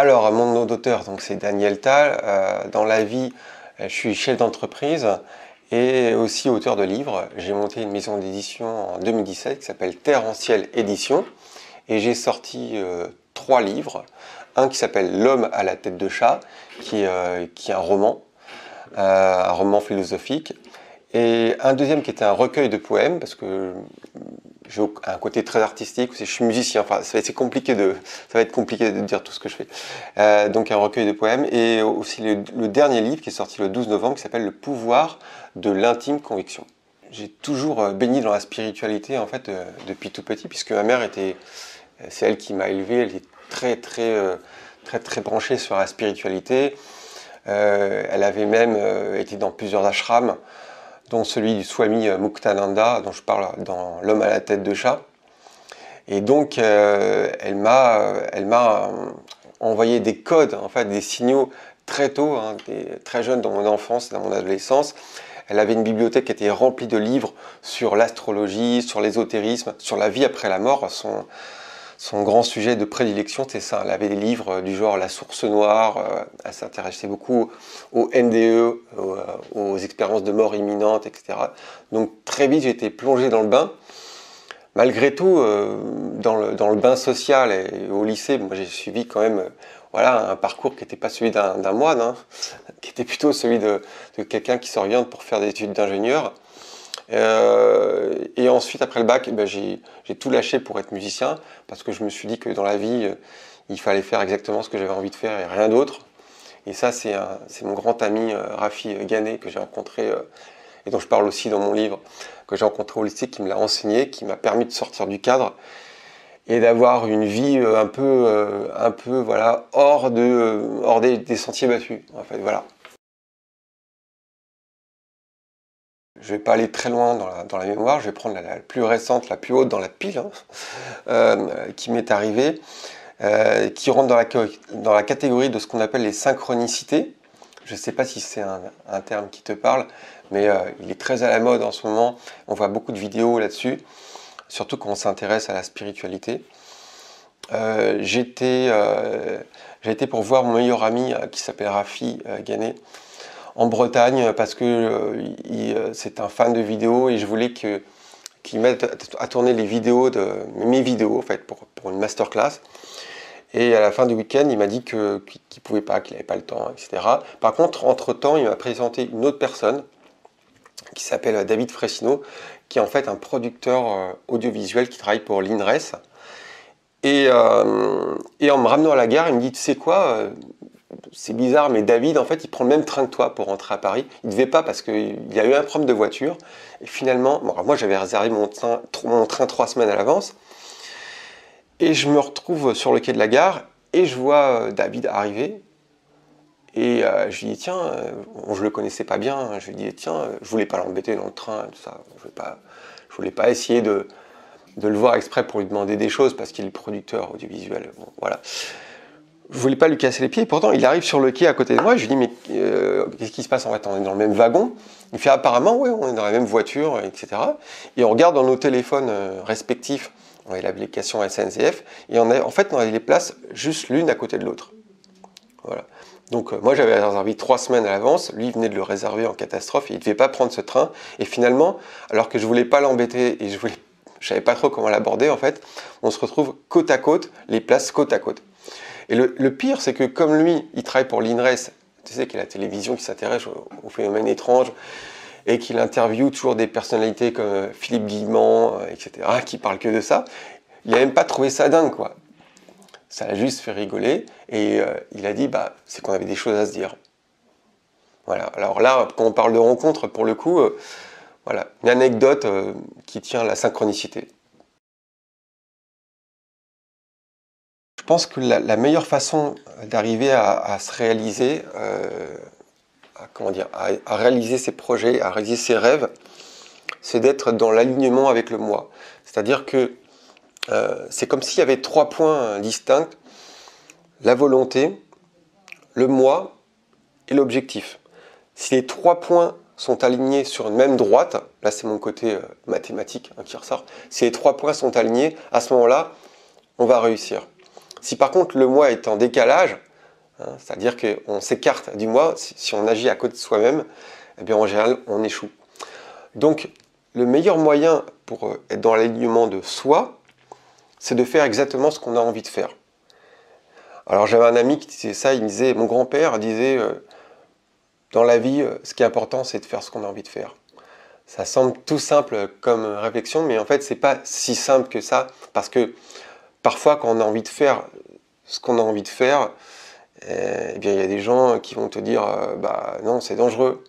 Alors, mon nom d'auteur, donc c'est Daniel Tal. Dans la vie, je suis chef d'entreprise et aussi auteur de livres. J'ai monté une maison d'édition en 2017 qui s'appelle Terre en Ciel Édition et j'ai sorti 3 livres. Un qui s'appelle L'homme à la tête de chat, qui est un roman philosophique. Et un deuxième qui était un recueil de poèmes, parce que j'ai un côté très artistique, je suis musicien, enfin ça va être compliqué de dire tout ce que je fais. Donc un recueil de poèmes, et aussi le dernier livre qui est sorti le 12 novembre, qui s'appelle Le pouvoir de l'intime conviction. J'ai toujours baigné dans la spiritualité en fait depuis tout petit, puisque ma mère c'est elle qui m'a élevé, elle est très branchée sur la spiritualité. Elle avait même été dans plusieurs ashrams, dont celui du Swami Muktananda, dont je parle dans L'homme à la tête de chat. Et donc, elle m'a envoyé des codes, en fait, des signaux très tôt, très jeune dans mon enfance, dans mon adolescence. Elle avait une bibliothèque qui était remplie de livres sur l'astrologie, sur l'ésotérisme, sur la vie après la mort. Son grand sujet de prédilection, c'est ça. Elle avait des livres du genre La source noire, elle s'intéressait beaucoup au NDE, aux expériences de mort imminente, etc. Donc très vite, j'ai été plongé dans le bain. Malgré tout, dans le bain social et au lycée, moi j'ai suivi quand même un parcours qui n'était pas celui d'un moine, qui était plutôt celui de quelqu'un qui s'oriente pour faire des études d'ingénieur. Et ensuite, après le bac, j'ai tout lâché pour être musicien, parce que je me suis dit que dans la vie, il fallait faire exactement ce que j'avais envie de faire et rien d'autre. Et ça, c'est mon grand ami Rafi Ganet, que j'ai rencontré, et dont je parle aussi dans mon livre, que j'ai rencontré au lycée, qui me l'a enseigné, qui m'a permis de sortir du cadre et d'avoir une vie un peu hors des sentiers battus, en fait, voilà. Je ne vais pas aller très loin dans la mémoire, je vais prendre la plus récente, la plus haute dans la pile, qui m'est arrivée, qui rentre dans la catégorie de ce qu'on appelle les synchronicités. Je ne sais pas si c'est un terme qui te parle, mais il est très à la mode en ce moment. On voit beaucoup de vidéos là-dessus, surtout quand on s'intéresse à la spiritualité. J'ai été pour voir mon meilleur ami qui s'appelle Rafi Ganet, en Bretagne, parce que c'est un fan de vidéos et je voulais qu'il m'aide à tourner mes vidéos en fait, pour une masterclass. Et à la fin du week-end, il m'a dit qu'il pouvait pas, qu'il n'avait pas le temps, etc. Par contre, entre-temps, il m'a présenté une autre personne qui s'appelle David Fressineau, qui est en fait un producteur audiovisuel qui travaille pour l'INRES. Et en me ramenant à la gare, il me dit, tu sais quoi, c'est bizarre, mais David, en fait, il prend le même train que toi pour rentrer à Paris. Il ne devait pas parce qu'il y a eu un problème de voiture. Et finalement, moi, j'avais réservé mon train 3 semaines à l'avance. Et je me retrouve sur le quai de la gare et je vois David arriver. Et je lui dis, tiens, je le connaissais pas bien. Je lui dis, tiens, je voulais pas l'embêter dans le train, tout ça. Je voulais pas essayer de le voir exprès pour lui demander des choses parce qu'il est producteur audiovisuel. Bon, voilà. Je voulais pas lui casser les pieds, pourtant il arrive sur le quai à côté de moi, je lui dis mais qu'est-ce qui se passe en fait, on est dans le même wagon? Il fait apparemment oui, on est dans la même voiture, etc. Et on regarde dans nos téléphones respectifs, on a l'application SNCF, et en fait on a les places juste l'une à côté de l'autre. Voilà. Donc moi j'avais réservé 3 semaines à l'avance, lui il venait de le réserver en catastrophe, et il ne devait pas prendre ce train, et finalement, alors que je voulais pas l'embêter, et je savais pas trop comment l'aborder en fait, on se retrouve côte à côte, les places côte à côte. Et le pire, c'est que comme lui, il travaille pour l'INRES, tu sais, qui est la télévision qui s'intéresse aux phénomènes étranges, et qu'il interviewe toujours des personnalités comme Philippe Guillemant, etc., qui parlent que de ça, il n'a même pas trouvé ça dingue, quoi. Ça l'a juste fait rigoler, et il a dit, c'est qu'on avait des choses à se dire. Voilà. Alors là, quand on parle de rencontre, pour le coup, voilà, une anecdote qui tient à la synchronicité. Je pense que la meilleure façon d'arriver à se réaliser, à réaliser ses projets, à réaliser ses rêves, c'est d'être dans l'alignement avec le moi. C'est-à-dire que c'est comme s'il y avait 3 points distincts, la volonté, le moi et l'objectif. Si les 3 points sont alignés sur une même droite, là c'est mon côté mathématique qui ressort, si les 3 points sont alignés, à ce moment-là, on va réussir. Si par contre le moi est en décalage, hein. C'est-à-dire qu'on s'écarte du moi. Si on agit à côté de soi-même, eh bien, en général, on échoue. Donc, le meilleur moyen pour être dans l'alignement de soi, c'est de faire exactement ce qu'on a envie de faire. Alors, j'avais un ami qui disait ça, il disait, mon grand-père disait, dans la vie, ce qui est important, c'est de faire ce qu'on a envie de faire. Ça semble tout simple comme réflexion, mais en fait, c'est pas si simple que ça, parce que parfois, quand on a envie de faire ce qu'on a envie de faire, eh bien, il y a des gens qui vont te dire, bah non, c'est dangereux,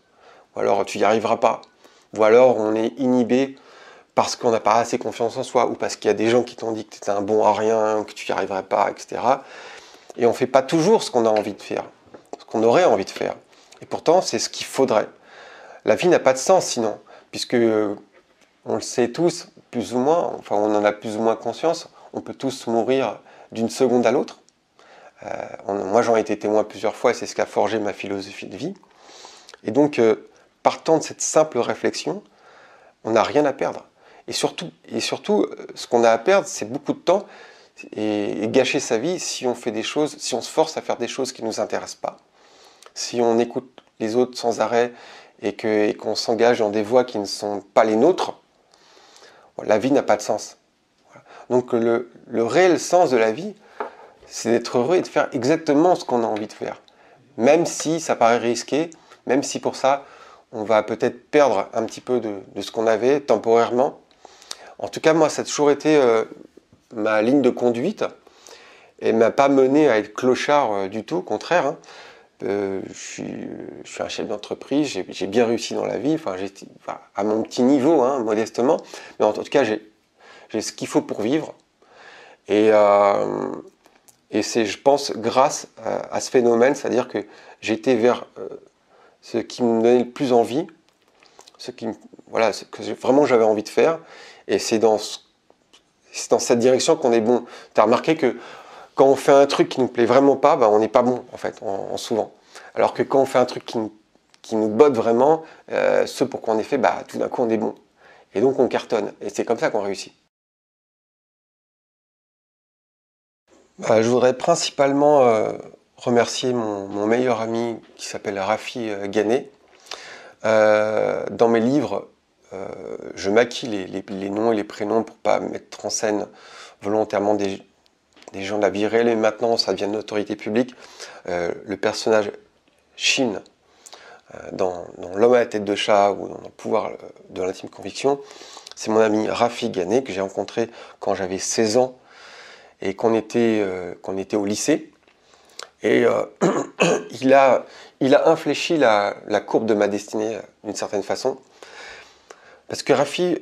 ou alors tu n'y arriveras pas, ou alors on est inhibé parce qu'on n'a pas assez confiance en soi, ou parce qu'il y a des gens qui t'ont dit que tu étais un bon à rien, que tu n'y arriverais pas, etc. Et on ne fait pas toujours ce qu'on a envie de faire, ce qu'on aurait envie de faire. Et pourtant, c'est ce qu'il faudrait. La vie n'a pas de sens sinon, puisque on le sait tous, plus ou moins, enfin on en a plus ou moins conscience, on peut tous mourir d'une seconde à l'autre. Moi j'en ai été témoin plusieurs fois et c'est ce qui a forgé ma philosophie de vie. Et donc, partant de cette simple réflexion, on n'a rien à perdre. Et surtout, ce qu'on a à perdre, c'est beaucoup de temps et gâcher sa vie si on fait des choses, si on se force à faire des choses qui ne nous intéressent pas. Si on écoute les autres sans arrêt et qu'on s'engage dans des voies qui ne sont pas les nôtres, la vie n'a pas de sens. Voilà. Donc le réel sens de la vie, c'est d'être heureux et de faire exactement ce qu'on a envie de faire. Même si ça paraît risqué, même si pour ça, on va peut-être perdre un petit peu de ce qu'on avait temporairement. En tout cas, moi, ça a toujours été ma ligne de conduite et m'a pas mené à être clochard du tout, au contraire. Hein. Je suis un chef d'entreprise, j'ai bien réussi dans la vie, à mon petit niveau, hein, modestement, mais en tout cas, j'ai ce qu'il faut pour vivre. Et c'est, je pense, grâce à ce phénomène, c'est-à-dire que j'ai été vers ce qui me donnait le plus envie, ce que vraiment j'avais envie de faire, et c'est dans cette direction qu'on est bon. Tu as remarqué que quand on fait un truc qui ne nous plaît vraiment pas, ben on n'est pas bon, en fait, souvent. Alors que quand on fait un truc qui nous botte vraiment, ce pour quoi on est fait, bah, tout d'un coup, on est bon. Et donc, on cartonne. Et c'est comme ça qu'on réussit. Bah, je voudrais principalement remercier mon meilleur ami qui s'appelle Rafi Ganet. Dans mes livres, je maquille les noms et les prénoms pour ne pas mettre en scène volontairement des gens de la vie réelle, et maintenant ça devient une autorité publique. Le personnage Shin dans L'homme à la tête de chat ou dans Le pouvoir de l'intime conviction, c'est mon ami Rafi Ganet que j'ai rencontré quand j'avais 16 ans et qu'on était au lycée. Et il a infléchi la courbe de ma destinée d'une certaine façon. Parce que Rafi,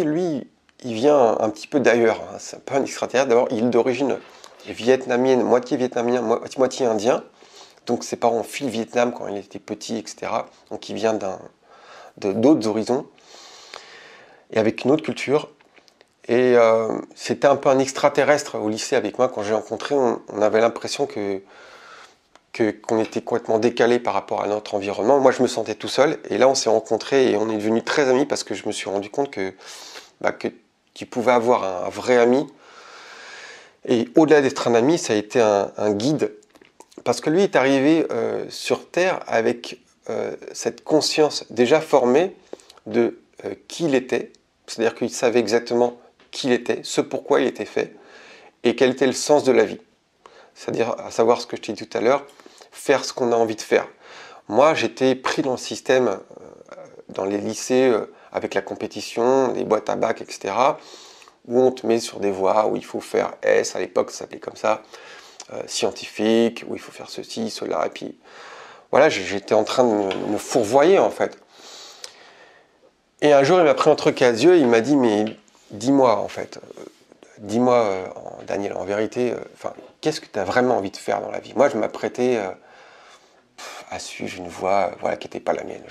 lui, il vient un petit peu d'ailleurs, hein. C'est un peu un extraterrestre. D'abord, il est d'origine vietnamienne, moitié vietnamien, moitié indien. Donc ses parents ont fui le Vietnam quand il était petit, etc. Donc il vient d'autres horizons et avec une autre culture. Et c'était un peu un extraterrestre au lycée avec moi. Quand j'ai rencontré, on avait l'impression qu'on était complètement décalé par rapport à notre environnement. Moi, je me sentais tout seul. Et là, on s'est rencontrés et on est devenus très amis parce que je me suis rendu compte que tu pouvais avoir un vrai ami. Et au-delà d'être un ami, ça a été un guide. Parce que lui est arrivé sur Terre avec cette conscience déjà formée de qui il était. C'est-à-dire qu'il savait exactement qui il était, ce pourquoi il était fait, et quel était le sens de la vie. C'est-à-dire, à savoir ce que je t'ai dit tout à l'heure, faire ce qu'on a envie de faire. Moi, j'étais pris dans le système, dans les lycées, avec la compétition, les boîtes à bac, etc., où on te met sur des voies, où il faut faire S, à l'époque ça s'appelait comme ça, scientifique, où il faut faire ceci, cela, et puis voilà, j'étais en train de me fourvoyer en fait. Et un jour, il m'a pris entre quatre yeux, il m'a dit, mais dis-moi en fait, Daniel, en vérité, qu'est-ce que tu as vraiment envie de faire dans la vie? Moi, je m'apprêtais à suivre une voie qui n'était pas la mienne.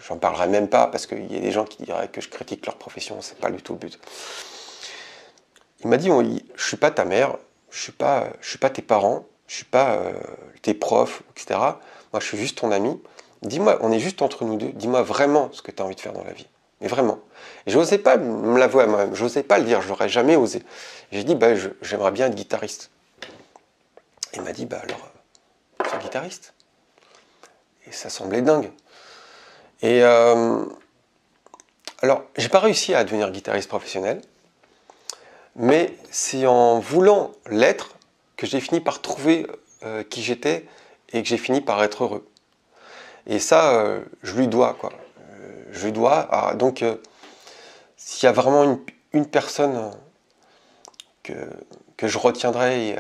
J'en parlerai même pas parce qu'il y a des gens qui diraient que je critique leur profession, c'est pas du tout le but. Il m'a dit, je ne suis pas ta mère, je suis pas tes parents, je ne suis pas tes profs, etc. Moi, je suis juste ton ami. Dis-moi, on est juste entre nous deux, dis-moi vraiment ce que tu as envie de faire dans la vie. Mais vraiment. Et je n'osais pas me l'avouer à moi-même, je n'osais pas le dire, je n'aurais jamais osé. J'ai dit, j'aimerais bien être guitariste. Il m'a dit, bah alors, sois guitariste. Et ça semblait dingue. Et alors, j'ai pas réussi à devenir guitariste professionnel, mais c'est en voulant l'être que j'ai fini par trouver qui j'étais et que j'ai fini par être heureux. Et ça, je lui dois, quoi. Je lui dois. Ah, donc, s'il y a vraiment une personne que je retiendrai et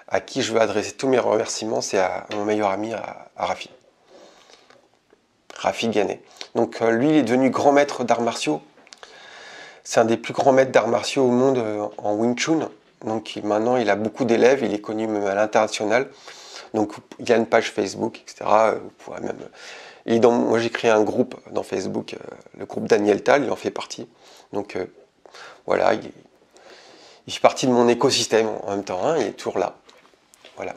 à qui je veux adresser tous mes remerciements, c'est à mon meilleur ami, à Rafi. Rafi Ganet. Donc lui, il est devenu grand maître d'arts martiaux. C'est un des plus grands maîtres d'arts martiaux au monde en Wing Chun. Donc maintenant, il a beaucoup d'élèves, il est connu même à l'international. Donc il y a une page Facebook, etc. Vous pourrez même... moi, j'ai créé un groupe dans Facebook, le groupe Daniel Tal, il en fait partie. Donc voilà, il fait partie de mon écosystème en même temps, hein, il est toujours là. Voilà.